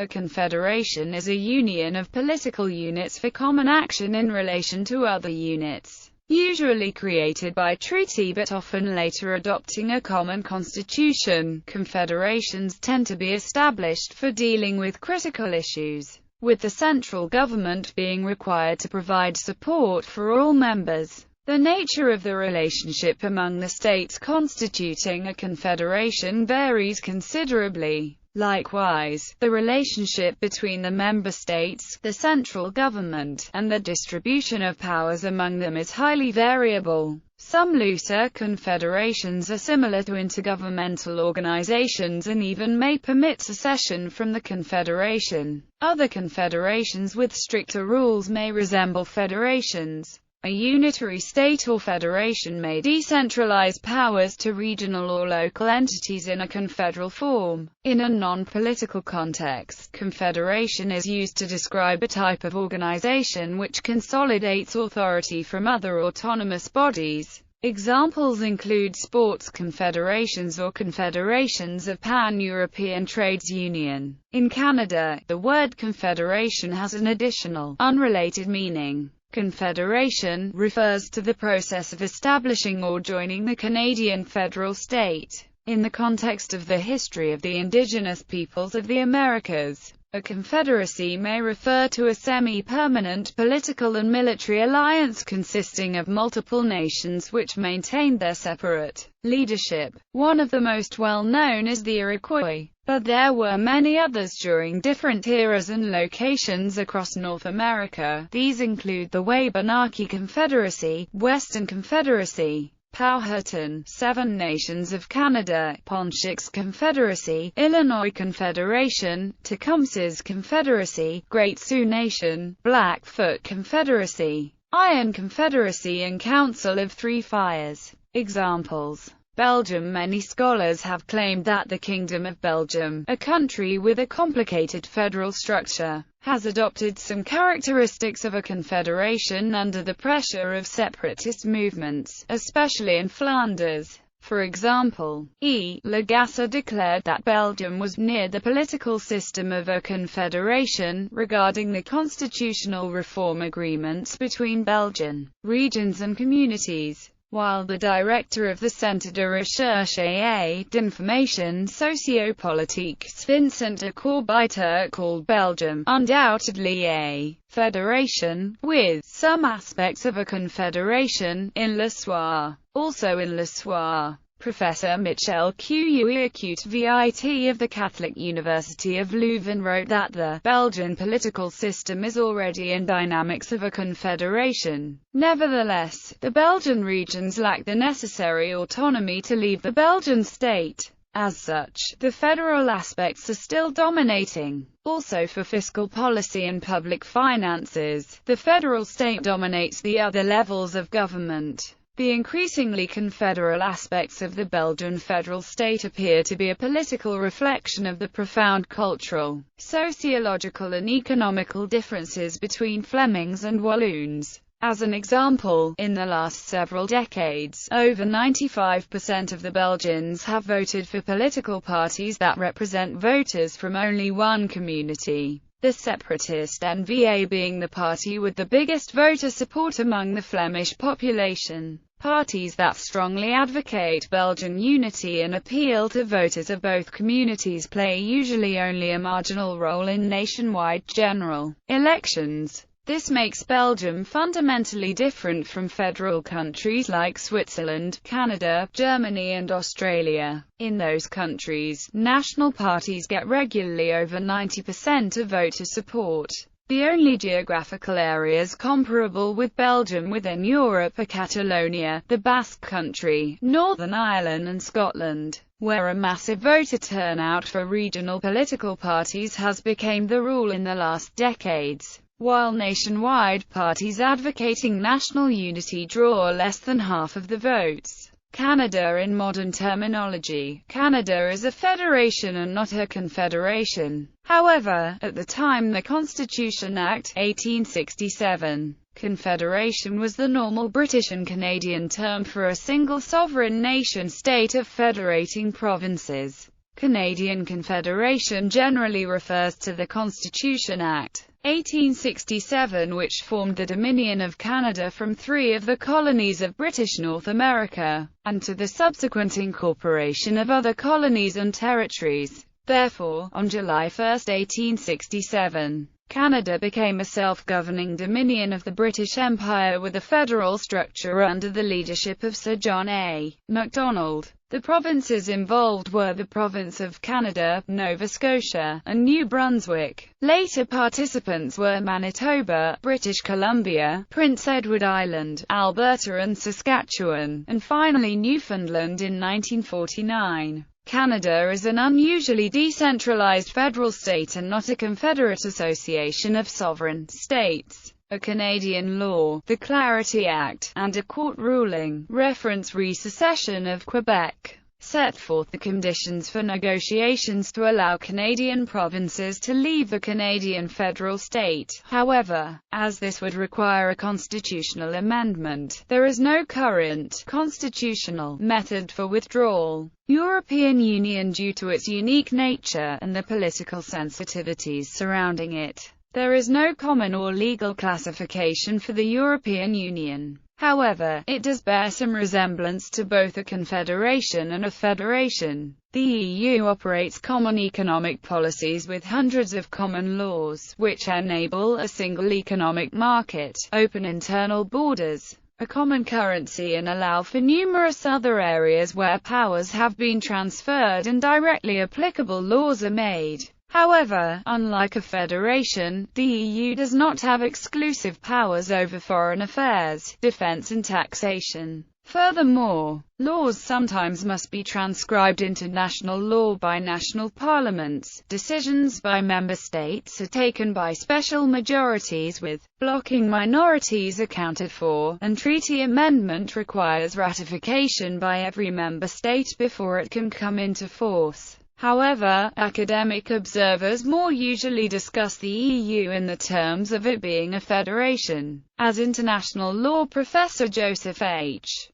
A confederation is a union of political units for common action in relation to other units, usually created by treaty but often later adopting a common constitution. Confederations tend to be established for dealing with critical issues, with the central government being required to provide support for all members. The nature of the relationship among the states constituting a confederation varies considerably. Likewise, the relationship between the member states, the central government, and the distribution of powers among them is highly variable. Some looser confederations are similar to intergovernmental organizations and even may permit secession from the confederation. Other confederations with stricter rules may resemble federations. A unitary state or federation may decentralize powers to regional or local entities in a confederal form. In a non-political context, confederation is used to describe a type of organization which consolidates authority from other autonomous bodies. Examples include sports confederations or confederations of pan-European trades union. In Canada, the word confederation has an additional, unrelated meaning. Confederation refers to the process of establishing or joining the Canadian federal state. In the context of the history of the indigenous peoples of the Americas, a confederacy may refer to a semi-permanent political and military alliance consisting of multiple nations which maintained their separate leadership. One of the most well-known is the Iroquois, but there were many others during different eras and locations across North America. These include the Wabanaki Confederacy, Western Confederacy, Powhatan, Seven Nations of Canada, Pontiac's Confederacy, Illinois Confederation, Tecumseh's Confederacy, Great Sioux Nation, Blackfoot Confederacy, Iron Confederacy and Council of Three Fires. Examples: Belgium. Many scholars have claimed that the Kingdom of Belgium, a country with a complicated federal structure, has adopted some characteristics of a confederation under the pressure of separatist movements, especially in Flanders. For example, Lagasse declared that Belgium was near the political system of a confederation, regarding the constitutional reform agreements between Belgian regions and communities. While the director of the Centre de Recherche et d'Information Sociopolitique, Vincent de Corbiter, called Belgium undoubtedly a federation, with some aspects of a confederation, in Le Soir. Also in Le Soir, Professor Michel Queut VIT of the Catholic University of Leuven wrote that the Belgian political system is already in dynamics of a confederation. Nevertheless, the Belgian regions lack the necessary autonomy to leave the Belgian state. As such, the federal aspects are still dominating. Also for fiscal policy and public finances, the federal state dominates the other levels of government. The increasingly confederal aspects of the Belgian federal state appear to be a political reflection of the profound cultural, sociological and economical differences between Flemings and Walloons. As an example, in the last several decades, over 95% of the Belgians have voted for political parties that represent voters from only one community, the separatist N-VA being the party with the biggest voter support among the Flemish population. Parties that strongly advocate Belgian unity and appeal to voters of both communities play usually only a marginal role in nationwide general elections. This makes Belgium fundamentally different from federal countries like Switzerland, Canada, Germany and Australia. In those countries, national parties get regularly over 90% of voter support. The only geographical areas comparable with Belgium within Europe are Catalonia, the Basque Country, Northern Ireland and Scotland, where a massive voter turnout for regional political parties has become the rule in the last decades, while nationwide parties advocating national unity draw less than half of the votes. Canada. In modern terminology, Canada is a federation and not a confederation. However, at the time the Constitution Act, 1867, confederation was the normal British and Canadian term for a single sovereign nation-state of federating provinces. Canadian Confederation generally refers to the Constitution Act 1867, which formed the Dominion of Canada from 3 of the colonies of British North America, and to the subsequent incorporation of other colonies and territories. Therefore, on July 1, 1867, Canada became a self-governing dominion of the British Empire with a federal structure under the leadership of Sir John A. Macdonald. The provinces involved were the Province of Canada, Nova Scotia, and New Brunswick. Later participants were Manitoba, British Columbia, Prince Edward Island, Alberta and Saskatchewan, and finally Newfoundland in 1949. Canada is an unusually decentralized federal state and not a confederate association of sovereign states. A Canadian law, the Clarity Act, and a court ruling, reference re-secession of Quebec, set forth the conditions for negotiations to allow Canadian provinces to leave the Canadian federal state. However, as this would require a constitutional amendment, there is no current constitutional method for withdrawal. European Union due to its unique nature and the political sensitivities surrounding it. There is no common or legal classification for the European Union. However, it does bear some resemblance to both a confederation and a federation. The EU operates common economic policies with hundreds of common laws, which enable a single economic market, open internal borders, a common currency and allow for numerous other areas where powers have been transferred and directly applicable laws are made. However, unlike a federation, the EU does not have exclusive powers over foreign affairs, defense and taxation. Furthermore, laws sometimes must be transcribed into national law by national parliaments. Decisions by member states are taken by special majorities with blocking minorities accounted for, and treaty amendment requires ratification by every member state before it can come into force. However, academic observers more usually discuss the EU in the terms of it being a federation. As international law professor Joseph H.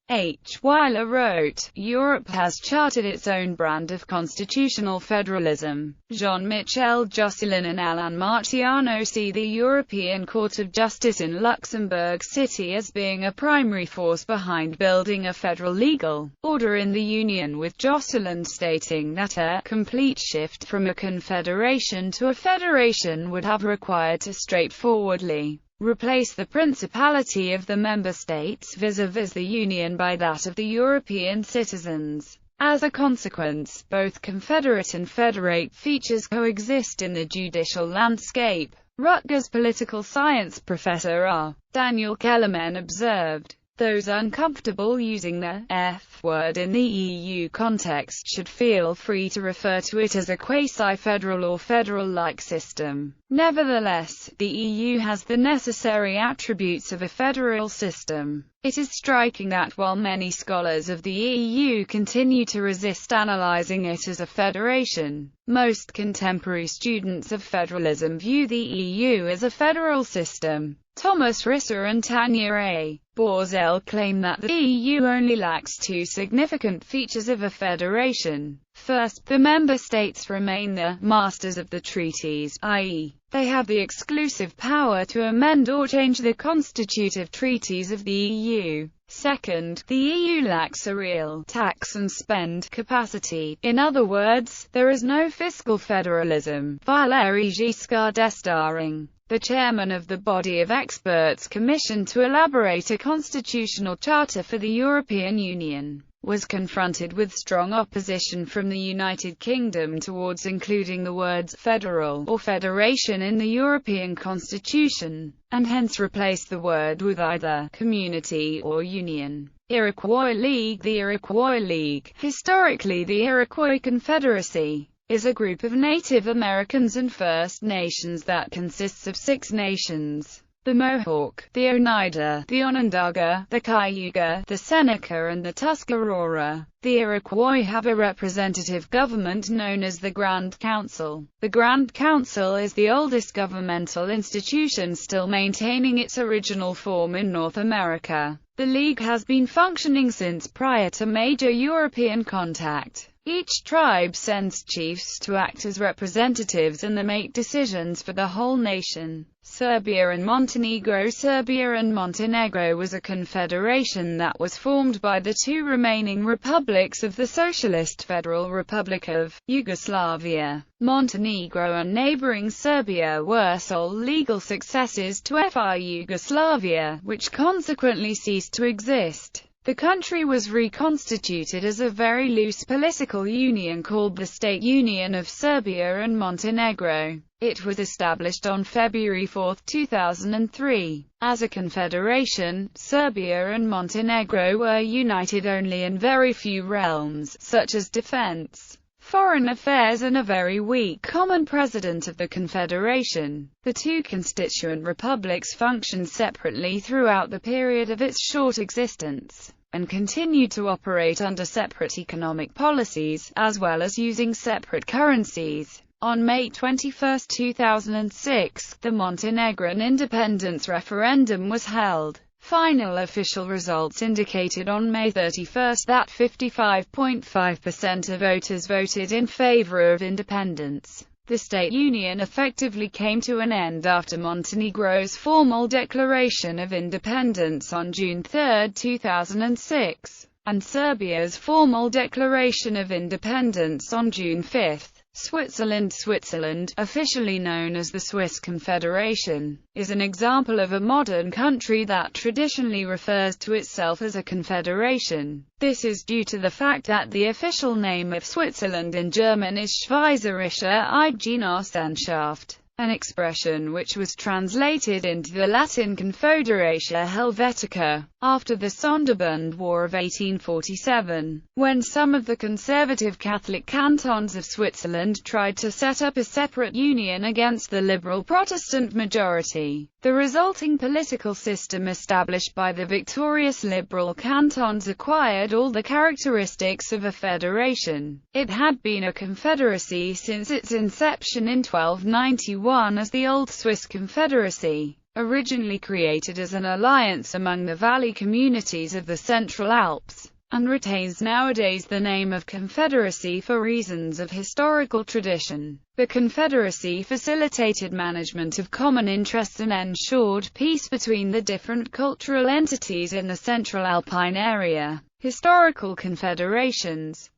Weiler wrote, Europe has charted its own brand of constitutional federalism. Jean-Michel Josselin and Alain Martiano see the European Court of Justice in Luxembourg City as being a primary force behind building a federal legal order in the Union, with Josselin stating that a complete shift from a confederation to a federation would have required to straightforwardly replace the principality of the member states vis-à-vis the Union by that of the European citizens. As a consequence, both confederate and federate features coexist in the judicial landscape. Rutgers political science professor R. Daniel Kellerman observed, those uncomfortable using the F word in the EU context should feel free to refer to it as a quasi-federal or federal-like system. Nevertheless, the EU has the necessary attributes of a federal system. It is striking that while many scholars of the EU continue to resist analyzing it as a federation, most contemporary students of federalism view the EU as a federal system. Thomas Risser and Tanya A. Borzel claim that the EU only lacks two significant features of a federation. First, the member states remain the masters of the treaties, i.e., they have the exclusive power to amend or change the constitutive treaties of the EU. Second, the EU lacks a real tax and spend capacity. In other words, there is no fiscal federalism. Valéry Giscard d'Estaing, the chairman of the body of experts commissioned to elaborate a constitutional charter for the European Union, was confronted with strong opposition from the United Kingdom towards including the words federal or federation in the European Constitution, and hence replaced the word with either community or union. Iroquois League. The Iroquois League, historically the Iroquois Confederacy, is a group of Native Americans and First Nations that consists of 6 nations: the Mohawk, the Oneida, the Onondaga, the Cayuga, the Seneca and the Tuscarora. The Iroquois have a representative government known as the Grand Council. The Grand Council is the oldest governmental institution still maintaining its original form in North America. The League has been functioning since prior to major European contact. Each tribe sends chiefs to act as representatives and they make decisions for the whole nation. Serbia and Montenegro. Serbia and Montenegro was a confederation that was formed by the two remaining republics of the Socialist Federal Republic of Yugoslavia. Montenegro and neighboring Serbia were sole legal successors to FI Yugoslavia, which consequently ceased to exist. The country was reconstituted as a very loose political union called the State Union of Serbia and Montenegro. It was established on February 4, 2003. As a confederation, Serbia and Montenegro were united only in very few realms, such as defense, foreign affairs and a very weak common president of the confederation. The two constituent republics functioned separately throughout the period of its short existence, and continued to operate under separate economic policies, as well as using separate currencies. On May 21, 2006, the Montenegrin independence referendum was held. Final official results indicated on May 31 that 55.5% of voters voted in favor of independence. The state union effectively came to an end after Montenegro's formal declaration of independence on June 3, 2006, and Serbia's formal declaration of independence on June 5. Switzerland, officially known as the Swiss Confederation, is an example of a modern country that traditionally refers to itself as a confederation. This is due to the fact that the official name of Switzerland in German is Schweizerische Eidgenossenschaft, an expression which was translated into the Latin Confederatio Helvetica, after the Sonderbund War of 1847, when some of the conservative Catholic cantons of Switzerland tried to set up a separate union against the liberal Protestant majority. The resulting political system established by the victorious liberal cantons acquired all the characteristics of a federation. It had been a confederacy since its inception in 1291 as the Old Swiss Confederacy, originally created as an alliance among the valley communities of the Central Alps, and retains nowadays the name of Confederacy for reasons of historical tradition. The Confederacy facilitated management of common interests and ensured peace between the different cultural entities in the Central Alpine area. Historical confederations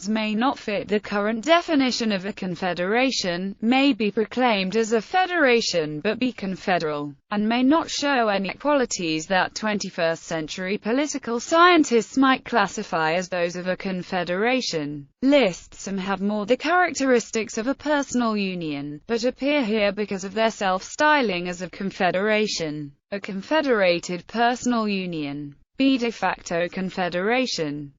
may not fit the current definition of a confederation, may be proclaimed as a federation but be confederal, and may not show any qualities that 21st century political scientists might classify as those of a confederation. Some have more the characteristics of a personal union, but appear here because of their self-styling as a confederation. A confederated personal union. De facto confederation.